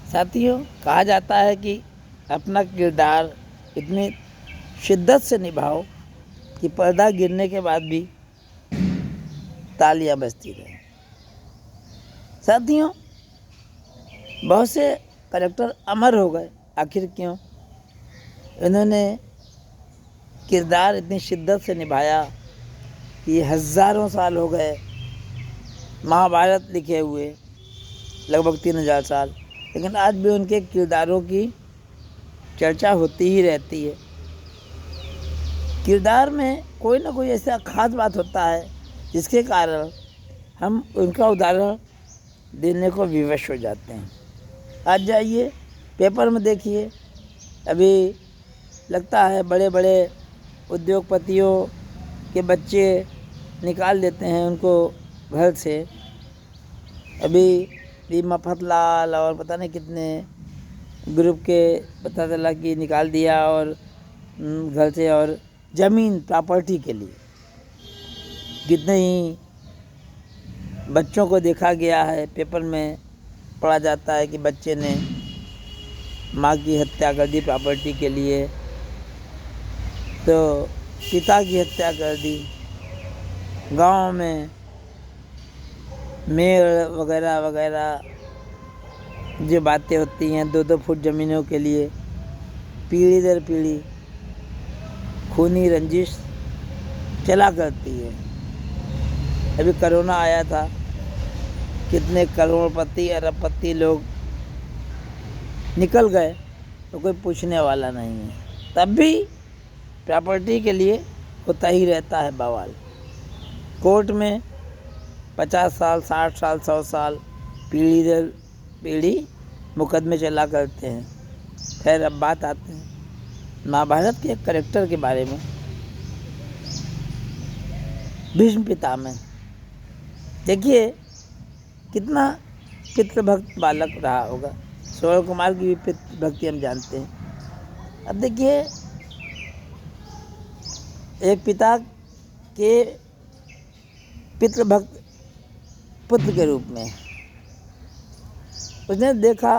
साथियों, कहा जाता है कि अपना किरदार इतनी शिद्दत से निभाओ कि पर्दा गिरने के बाद भी तालियां बजती रहे। साथियों, बहुत से करेक्टर अमर हो गए, आखिर क्यों? इन्होंने किरदार इतनी शिद्दत से निभाया कि हज़ारों साल हो गए महाभारत लिखे हुए, लगभग 3000 साल, लेकिन आज भी उनके किरदारों की चर्चा होती ही रहती है। किरदार में कोई ना कोई ऐसा खास बात होता है जिसके कारण हम उनका उदाहरण देने को विवश हो जाते हैं। आज जाइए पेपर में देखिए, अभी लगता है बड़े बड़े उद्योगपतियों के बच्चे निकाल देते हैं उनको घर से। अभी मफतलाल और पता नहीं कितने ग्रुप के पता चला कि निकाल दिया और घर से, और ज़मीन प्रॉपर्टी के लिए कितने ही बच्चों को देखा गया है। पेपर में पढ़ा जाता है कि बच्चे ने माँ की हत्या कर दी प्रॉपर्टी के लिए, तो पिता की हत्या कर दी। गांव में मेड़ वगैरह वगैरह जो बातें होती हैं 2-2 फुट ज़मीनों के लिए, पीढ़ी दर पीढ़ी खूनी रंजिश चला करती है। अभी कोरोना आया था, कितने करोड़पति अरबपति लोग निकल गए, तो कोई पूछने वाला नहीं है। तब भी प्रॉपर्टी के लिए होता ही रहता है बवाल। कोर्ट में 50 साल, 60 साल, 100 साल पीढ़ी दर पीढ़ी मुकदमे चला करते हैं। खैर, अब बात आते हैं महाभारत के एक करेक्टर के बारे में, भीष्म पितामह। देखिए कितना पितृभक्त बालक रहा होगा। सूर्य कुमार की भी पितृभक्ति हम जानते हैं। अब देखिए, एक पिता के पितृभक्त पुत्र के रूप में उसने देखा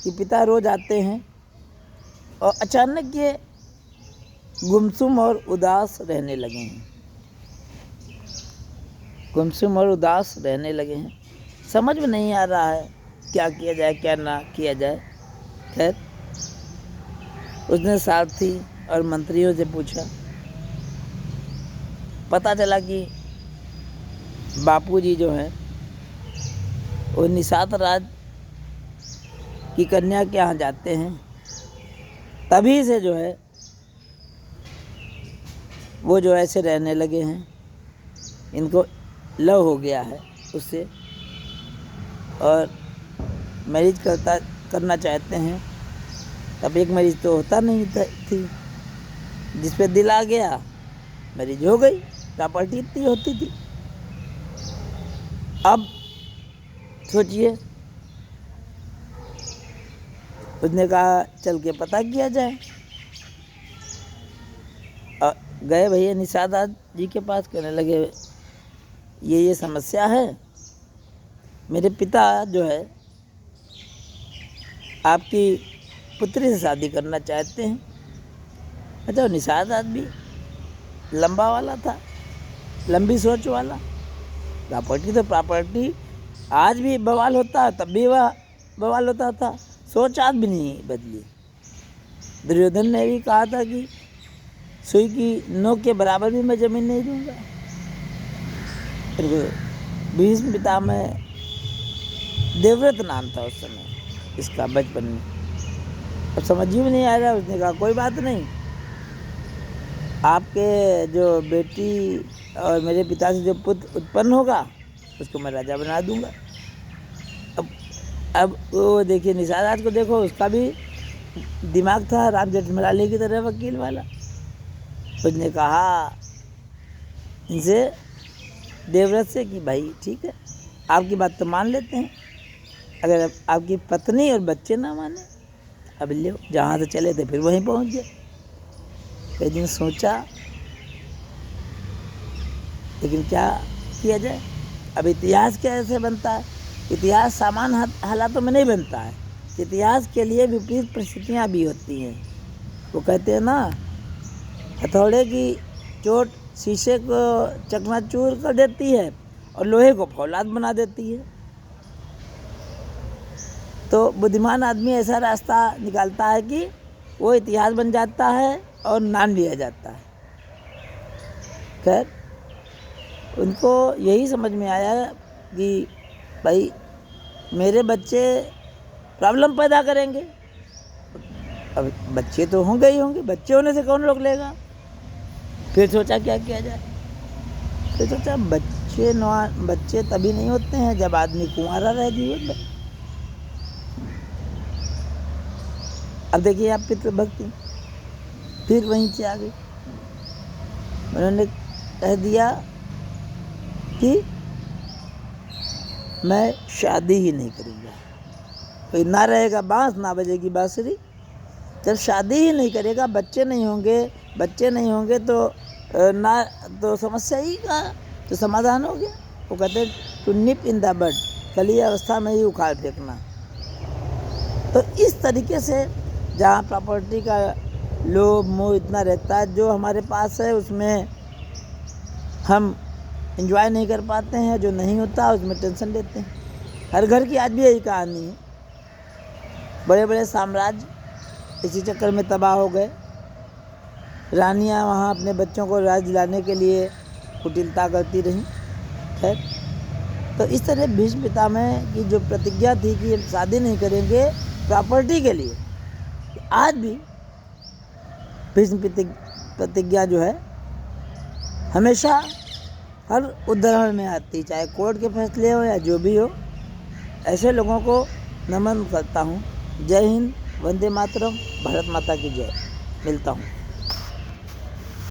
कि पिता रोज आते हैं और अचानक ये गुमसुम और उदास रहने लगे हैं। गुमसुम और उदास रहने लगे हैं, समझ में नहीं आ रहा है क्या किया जाए क्या ना किया जाए। खैर, उसने सारथी और मंत्रियों से पूछा। पता चला कि बापूजी जो हैं वो निषाद राज की कन्या के यहाँ जाते हैं, तभी से जो है वो जो ऐसे रहने लगे हैं। इनको लव हो गया है उससे और मैरिज करना चाहते हैं। तब एक मैरिज तो होता नहीं थी, जिस पे दिल आ गया मैरिज हो गई। प्रॉपर्टी इतनी होती थी। अब सोचिए, उसने कहा चल के पता किया जाए। गए भैया निषाद जी के पास, कहने लगे ये समस्या है, मेरे पिता जो है आपकी पुत्री से शादी करना चाहते हैं। अच्छा, निषाद आदमी लंबा वाला था, लंबी सोच वाला। प्रॉपर्टी तो प्रॉपर्टी, आज भी बवाल होता है, तब भी वह बवाल होता था। सोच आज भी नहीं बदली। दुर्योधन ने भी कहा था कि सुई की नोक के बराबर भी मैं ज़मीन नहीं दूंगा। भीष्म पितामह, देवव्रत नाम था उस समय इसका बचपन में। अब समझ में नहीं आ रहा। उसने कहा कोई बात नहीं, आपके जो बेटी और मेरे पिता से जो पुत्र उत्पन्न होगा उसको मैं राजा बना दूंगा। अब वो देखिए निषाद राज को देखो, उसका भी दिमाग था राम जेठमलानी की तरह वकील वाला। उसने कहा इनसे, देवव्रत से, कि भाई ठीक है, आपकी बात तो मान लेते हैं, अगर आपकी पत्नी और बच्चे ना माने, अब ले जहाँ से चले थे फिर वहीं पहुँच गए। कई दिन सोचा, लेकिन क्या किया जाए। अब इतिहास कैसे बनता है? इतिहास सामान्य हालातों में नहीं बनता है, इतिहास के लिए विपरीत परिस्थितियाँ भी होती हैं। वो कहते हैं ना, हथौड़े की चोट शीशे को चकनाचूर कर देती है और लोहे को फौलाद बना देती है। तो बुद्धिमान आदमी ऐसा रास्ता निकालता है कि वो इतिहास बन जाता है और नाम लिया जाता है। खैर, उनको यही समझ में आया कि भाई मेरे बच्चे प्रॉब्लम पैदा करेंगे। अब बच्चे तो होंगे ही होंगे, बच्चे होने से कौन रोक लेगा। फिर सोचा क्या किया जाए। फिर सोचा बच्चे तभी नहीं होते हैं जब आदमी कुंवारा रहे जीवन में। अब देखिए आप पितृभक्ति फिर वहीं से आ गई। उन्होंने कह दिया कि मैं शादी ही नहीं करूँगा। तो ना रहेगा बांस ना बजेगी बांसुरी। जब शादी ही नहीं करेगा, बच्चे नहीं होंगे तो ना तो समस्या ही का तो समाधान हो गया। वो कहते टू निप इन द बड, कली अवस्था में ही उखाड़ फेंकना। तो इस तरीके से जहाँ प्रॉपर्टी का लोभ मोह इतना रहता है, जो हमारे पास है उसमें हम एंजॉय नहीं कर पाते हैं, जो नहीं होता उसमें टेंशन लेते हैं। हर घर की आज भी यही कहानी है। बड़े बड़े साम्राज्य इसी चक्कर में तबाह हो गए। रानियां वहाँ अपने बच्चों को राज दिलाने के लिए कुटिलता करती रहीं। खैर, तो इस तरह भीष्म पितामह की जो प्रतिज्ञा थी कि हम शादी नहीं करेंगे प्रॉपर्टी के लिए, आज भी भीष्म प्रतिज्ञा जो है हमेशा हर उदाहरण में आती, चाहे कोर्ट के फैसले हो या जो भी हो। ऐसे लोगों को नमन करता हूँ। जय हिंद, वंदे मातरम, भारत माता की जय। मिलता हूँ।